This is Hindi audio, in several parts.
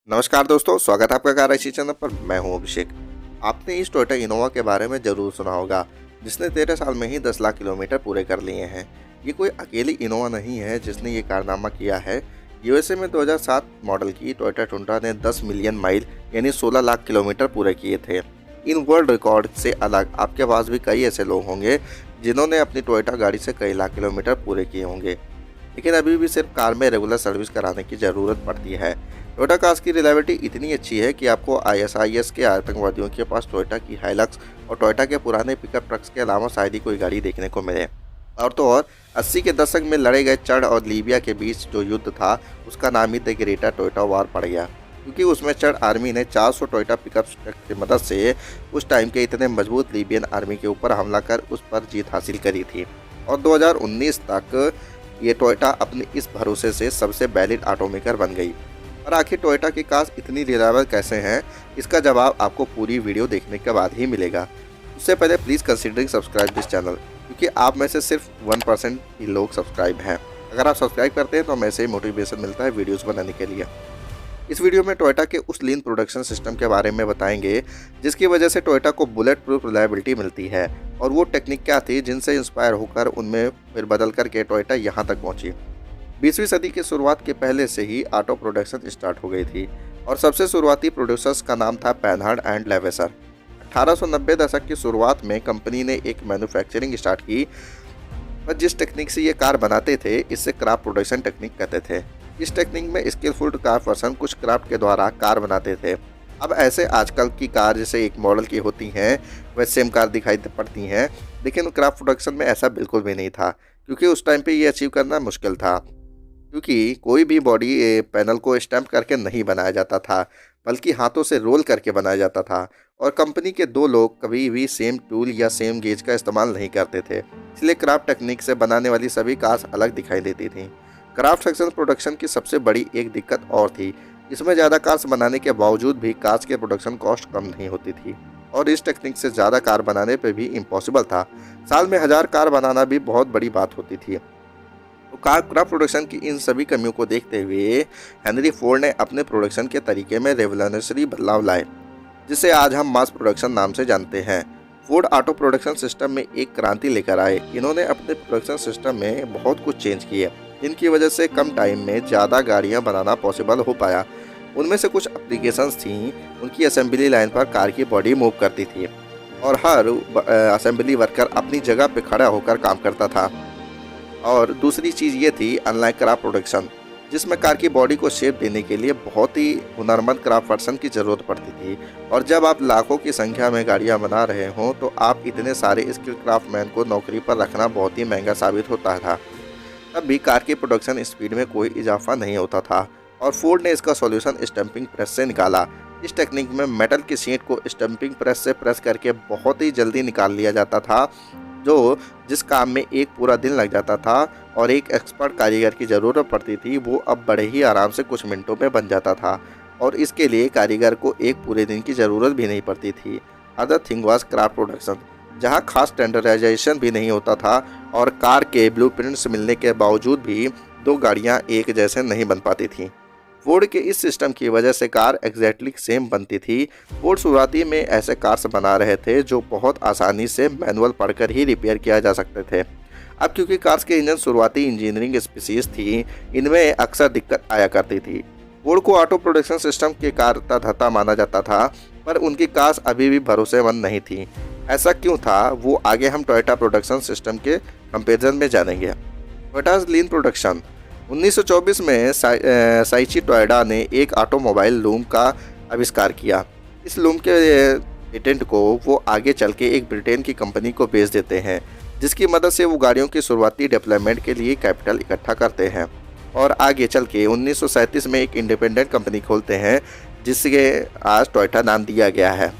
नमस्कार दोस्तों, स्वागत है आपका कार इसी चैनल पर। मैं हूं अभिषेक। आपने इस टोयोटा इनोवा के बारे में ज़रूर सुना होगा, जिसने 13 साल में ही 10 लाख किलोमीटर पूरे कर लिए हैं। ये कोई अकेली इनोवा नहीं है जिसने ये कारनामा किया है। यूएसए में 2007 मॉडल की टोयोटा टुंड्रा ने 10 मिलियन माइल यानी 16 लाख किलोमीटर पूरे किए थे। इन वर्ल्ड रिकॉर्ड से अलग आपके पास भी कई ऐसे लोग होंगे जिन्होंने अपनी टोयोटा गाड़ी से कई लाख किलोमीटर पूरे किए होंगे, लेकिन अभी भी सिर्फ कार में रेगुलर सर्विस कराने की ज़रूरत पड़ती है। टोयोटा कार्स की रिलायबिलिटी इतनी अच्छी है कि आपको आईएसआईएस के आतंकवादियों के पास टोयोटा की हाइलक्स और टोयोटा के पुराने पिकअप ट्रक्स के अलावा शायद ही कोई गाड़ी देखने को मिले। और तो और 80 के दशक में लड़े गए चड और लीबिया के बीच जो युद्ध था, उसका नाम ही द ग्रेटर टोयोटा वार पड़ गया, क्योंकि उसमें चड आर्मी ने 400 टोयोटा पिकअप ट्रक की मदद से उस टाइम के इतने मजबूत लीबियन आर्मी के ऊपर हमला कर उस पर जीत हासिल करी थी। और 2019 तक ये टोयोटा अपने इस भरोसे से सबसे वैलिड ऑटोमेकर बन गई। और आखिर टोयोटा की कार्स इतनी रिलायबल कैसे हैं, इसका जवाब आपको पूरी वीडियो देखने के बाद ही मिलेगा। उससे पहले please considering subscribe this channel, क्योंकि आप में से सिर्फ 1% ही लोग सब्सक्राइब हैं। अगर आप सब्सक्राइब करते हैं तो हमें से ही मोटिवेशन मिलता है वीडियोस बनाने के लिए। इस वीडियो में टोयोटा के उस लीन प्रोडक्शन सिस्टम के बारे में बताएंगे जिसकी वजह से टोयोटा को बुलेट प्रूफ रिलायबिलिटी मिलती है, और वो टेक्निक क्या थी जिनसे इंस्पायर होकर उनमें फिर बदल करके टोयोटा यहाँ तक पहुँची। 20वीं सदी की शुरुआत के पहले से ही ऑटो प्रोडक्शन स्टार्ट हो गई थी, और सबसे शुरुआती प्रोड्यूसर्स का नाम था पैनहार्ड एंड लेवेसर। 1890 दशक की शुरुआत में कंपनी ने एक मैन्युफैक्चरिंग स्टार्ट की, पर जिस टेक्निक से ये कार बनाते थे इससे क्राफ्ट प्रोडक्शन टेक्निक कहते थे। इस टेक्निक में स्किलफुल कार पर्सन कुछ क्राफ्ट के द्वारा कार बनाते थे। अब ऐसे आजकल की कार जैसे एक मॉडल की होती हैं वैसे सेम कार दिखाई पड़ती हैं, लेकिन क्राफ्ट प्रोडक्शन में ऐसा बिल्कुल भी नहीं था, क्योंकि उस टाइम पे ये अचीव करना मुश्किल था, क्योंकि कोई भी बॉडी पैनल को स्टैम्प करके नहीं बनाया जाता था, बल्कि हाथों से रोल करके बनाया जाता था। और कंपनी के दो लोग कभी भी सेम टूल या सेम गेज का इस्तेमाल नहीं करते थे, इसलिए क्राफ्ट टेक्निक से बनाने वाली सभी कार्स अलग दिखाई देती थीं। क्राफ्ट सेक्शन प्रोडक्शन की सबसे बड़ी एक दिक्कत और थी, इसमें ज़्यादा कार्स बनाने के बावजूद भी कार्स के प्रोडक्शन कॉस्ट कम नहीं होती थी, और इस टेक्निक से ज़्यादा कार बनाने पे भी इम्पॉसिबल था। साल में 1000 कार बनाना भी बहुत बड़ी बात होती थी। तो कार क्राफ्ट प्रोडक्शन की इन सभी कमियों को देखते हुए हेनरी फोर्ड ने अपने प्रोडक्शन के तरीके में रेवोल्यूशनरी बदलाव लाए, जिसे आज हम मास प्रोडक्शन नाम से जानते हैं। फोर्ड ऑटो प्रोडक्शन सिस्टम में एक क्रांति लेकर आए। इन्होंने अपने प्रोडक्शन सिस्टम में बहुत कुछ चेंज किए, जिनकी वजह से कम टाइम में ज़्यादा गाड़ियां बनाना पॉसिबल हो पाया। उनमें से कुछ एप्लीकेशंस थीं, उनकी असेंबली लाइन पर कार की बॉडी मूव करती थी, और हर असेंबली वर्कर अपनी जगह पर खड़ा होकर काम करता था। और दूसरी चीज़ ये थी अनलाइक क्राफ्ट प्रोडक्शन, जिसमें कार की बॉडी को शेप देने के लिए बहुत ही हुनरमंद क्राफ्ट पर्सन की ज़रूरत पड़ती थी। और जब आप लाखों की संख्या में गाड़ियां बना रहे हों तो आप इतने सारे स्किल क्राफ्टमैन को नौकरी पर रखना बहुत ही महंगा साबित होता था। तब भी कार की प्रोडक्शन स्पीड में कोई इजाफा नहीं होता था, और फोर्ड ने इसका सॉल्यूशन स्टम्पिंग प्रेस से निकाला। इस टेक्निक में मेटल की शीट को स्टम्पिंग प्रेस से प्रेस करके बहुत ही जल्दी निकाल लिया जाता था, जिस काम में एक पूरा दिन लग जाता था और एक एक्सपर्ट कारीगर की ज़रूरत पड़ती थी, वो अब बड़े ही आराम से कुछ मिनटों में बन जाता था, और इसके लिए कारीगर को एक पूरे दिन की ज़रूरत भी नहीं पड़ती थी। Other thing was craft production, जहां खास स्टैंडर्डाइजेशन भी नहीं होता था, और कार के ब्लूप्रिंट्स मिलने के बावजूद भी दो गाड़ियां एक जैसे नहीं बन पाती थीं। फोर्ड के इस सिस्टम की वजह से कार एग्जैक्टली सेम बनती थी। फोर्ड शुरुआती में ऐसे कार्स बना रहे थे जो बहुत आसानी से मैनुअल पढ़कर ही रिपेयर किया जा सकते थे। अब क्योंकि कार्स के इंजन शुरुआती इंजीनियरिंग स्पीसीज थी, इनमें अक्सर दिक्कत आया करती थी। फोर्ड को ऑटो प्रोडक्शन सिस्टम के कारता धता माना जाता था, पर उनकी कार्स अभी भी भरोसेमंद नहीं थी। ऐसा क्यों था, वो आगे हम टोयोटा प्रोडक्शन सिस्टम के कंपेरिजन में जानेंगे। टोयोटाज लीन प्रोडक्शन। 1924 में साइची टोयोडा ने एक ऑटोमोबाइल लूम का आविष्कार किया। इस लूम के पेटेंट को वो आगे चल के एक ब्रिटेन की कंपनी को बेच देते हैं, जिसकी मदद से वो गाड़ियों की शुरुआती डेवलपमेंट के लिए कैपिटल इकट्ठा करते हैं, और आगे चल के 1937 में एक इंडिपेंडेंट कंपनी खोलते हैं, जिसके आज टोयोटा नाम दिया गया है।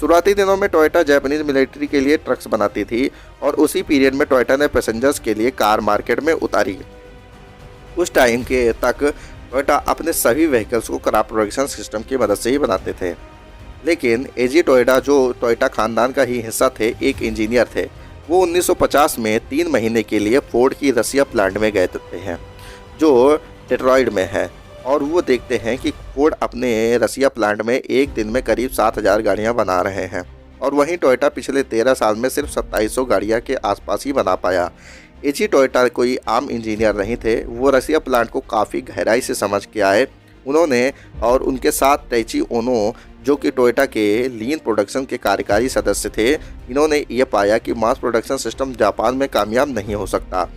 शुरुआती दिनों में टोयोटा जापानीज मिलिट्री के लिए ट्रक्स बनाती थी, और उसी पीरियड में टोयोटा ने पैसेंजर्स के लिए कार मार्केट में उतारी। उस टाइम के तक टोयोटा अपने सभी व्हीकल्स को क्राफ्ट प्रोडक्शन सिस्टम की मदद से ही बनाते थे, लेकिन एजी टोयोडा, जो टोयोटा खानदान का ही हिस्सा थे, एक इंजीनियर थे। वो 1950 में 3 महीने के लिए फोर्ड की रसिया प्लांट में गए थे, जो डेट्रॉइट में है। और वो देखते हैं कि फोर्ड अपने रसिया प्लांट में एक दिन में करीब 7,000 गाड़ियां बना रहे हैं, और वहीं टोयोटा पिछले 13 साल में सिर्फ 2700 गाड़ियां के आसपास ही बना पाया। एजी टोयोटा कोई आम इंजीनियर नहीं थे, वो रसिया प्लांट को काफ़ी गहराई से समझ के आए। उन्होंने और उनके साथ टैची ओनो, जो कि टोयोटा के लीन प्रोडक्शन के कार्यकारी सदस्य थे, इन्होंने ये पाया कि मास प्रोडक्शन सिस्टम जापान में कामयाब नहीं हो सकता।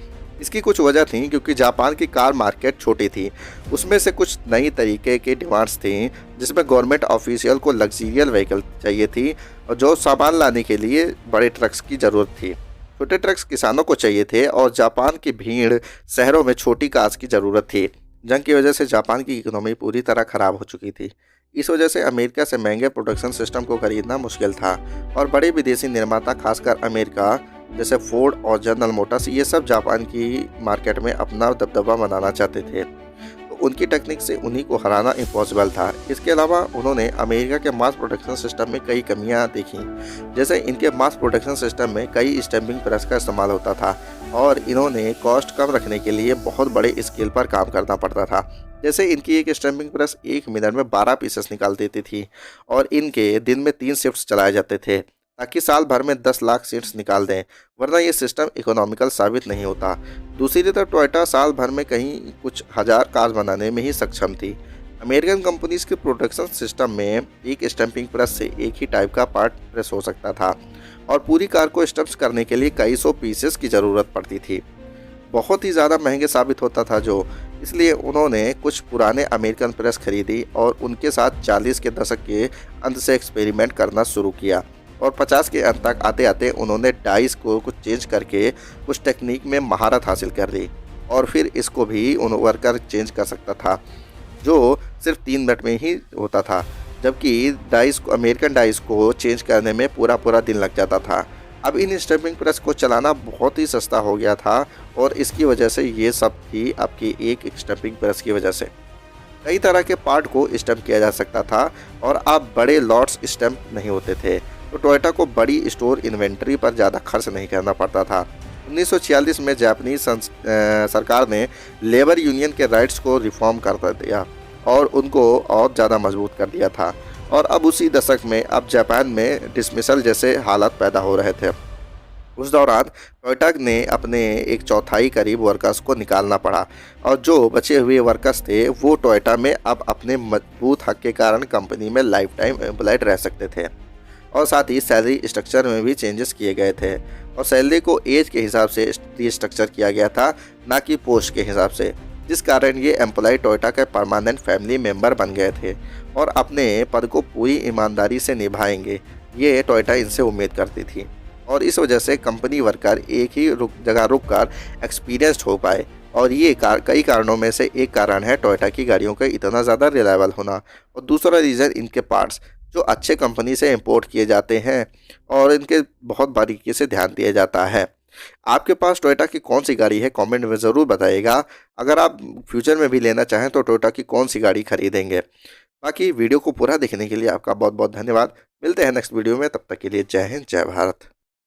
इसकी कुछ वजह थी, क्योंकि जापान की कार मार्केट छोटी थी, उसमें से कुछ नई तरीके की डिमांड्स थी, जिसमें गवर्नमेंट ऑफिशियल को लग्जरियल व्हीकल चाहिए थी और जो सामान लाने के लिए बड़े ट्रक्स की ज़रूरत थी। छोटे ट्रक्स किसानों को चाहिए थे और जापान की भीड़ शहरों में छोटी कार्स की ज़रूरत थी। जंग की वजह से जापान की इकोनॉमी पूरी तरह ख़राब हो चुकी थी। इस वजह से अमेरिका से महंगे प्रोडक्शन सिस्टम को खरीदना मुश्किल था, और बड़े विदेशी निर्माता खासकर अमेरिका जैसे फोर्ड और जनरल मोटर्स, ये सब जापान की मार्केट में अपना दबदबा बनाना चाहते थे। तो उनकी टेक्निक से उन्हीं को हराना इम्पॉसिबल था। इसके अलावा उन्होंने अमेरिका के मास प्रोडक्शन सिस्टम में कई कमियां देखी, जैसे इनके मास प्रोडक्शन सिस्टम में कई स्टैम्पिंग प्रेस का इस्तेमाल होता था, और इन्होंने कॉस्ट कम रखने के लिए बहुत बड़े स्केल पर काम करना पड़ता था। जैसे इनकी एक स्टैम्पिंग प्रेस 1 मिनट में 12 पीसेस निकाल देती थी, और इनके दिन में 3 शिफ्ट्स चलाए जाते थे, ताकि साल भर में 10 लाख सीट्स निकाल दें, वरना ये सिस्टम इकोनॉमिकल साबित नहीं होता। दूसरी तरफ टोयोटा साल भर में कहीं कुछ हज़ार कार बनाने में ही सक्षम थी। अमेरिकन कंपनीज के प्रोडक्शन सिस्टम में एक स्टैम्पिंग प्रेस से एक ही टाइप का पार्ट प्रेस हो सकता था, और पूरी कार को स्टम्प्स करने के लिए कई सौ पीसेस की ज़रूरत पड़ती थी। बहुत ही ज़्यादा महंगे साबित होता था इसलिए उन्होंने कुछ पुराने अमेरिकन प्रेस खरीदी और उनके साथ 40 के दशक के अंत से एक्सपेरिमेंट करना शुरू किया, और 50 के अंत तक आते आते उन्होंने डाइस को कुछ चेंज करके कुछ टेक्निक में महारत हासिल कर ली, और फिर इसको भी उन वर्कर चेंज कर सकता था, जो सिर्फ 3 मिनट में ही होता था, जबकि अमेरिकन डाइस को चेंज करने में पूरा दिन लग जाता था। अब इन स्टैम्पिंग प्रेस को चलाना बहुत ही सस्ता हो गया था, और इसकी वजह से ये सब थी आपकी एक स्टैम्पिंग प्रेस की वजह से कई तरह के पार्ट को स्टैम्प किया जा सकता था, और अब बड़े लॉट्स स्टैम्प नहीं होते थे, तो टोयोटा को बड़ी स्टोर इन्वेंट्री पर ज़्यादा खर्च नहीं करना पड़ता था। 1946 में जापानी सरकार ने लेबर यूनियन के राइट्स को रिफॉर्म कर दिया और उनको और ज़्यादा मजबूत कर दिया था, और अब उसी दशक में अब जापान में डिसमिसल जैसे हालात पैदा हो रहे थे। उस दौरान टोयोटा ने अपने 1/4 करीब वर्कर्स को निकालना पड़ा, और जो बचे हुए वर्कर्स थे वो टोयोटा में अब अपने मजबूत हक के कारण कंपनी में लाइफ टाइम एम्प्लॉयड रह सकते थे। और साथ ही सैलरी स्ट्रक्चर में भी चेंजेस किए गए थे, और सैलरी को एज के हिसाब से स्ट्रक्चर किया गया था, ना कि पोस्ट के हिसाब से, जिस कारण ये एम्प्लॉय टोयोटा के परमानेंट फैमिली मेंबर बन गए थे और अपने पद को पूरी ईमानदारी से निभाएंगे, ये टोयोटा इनसे उम्मीद करती थी। और इस वजह से कंपनी वर्कर एक ही जगह रुककर एक्सपीरियंस्ड हो पाए, और ये कई कारणों में से एक कारण है टोयोटा की गाड़ियों का इतना ज़्यादा रिलायबल होना, और दूसरा रीज़न इनके पार्ट्स जो अच्छे कंपनी से इंपोर्ट किए जाते हैं, और इनके बहुत बारीकी से ध्यान दिया जाता है। आपके पास टोयोटा की कौन सी गाड़ी है, कमेंट में ज़रूर बताइएगा। अगर आप फ्यूचर में भी लेना चाहें तो टोयोटा की कौन सी गाड़ी खरीदेंगे। बाकी वीडियो को पूरा देखने के लिए आपका बहुत बहुत धन्यवाद। मिलते हैं नेक्स्ट वीडियो में, तब तक के लिए जय हिंद, जय भारत।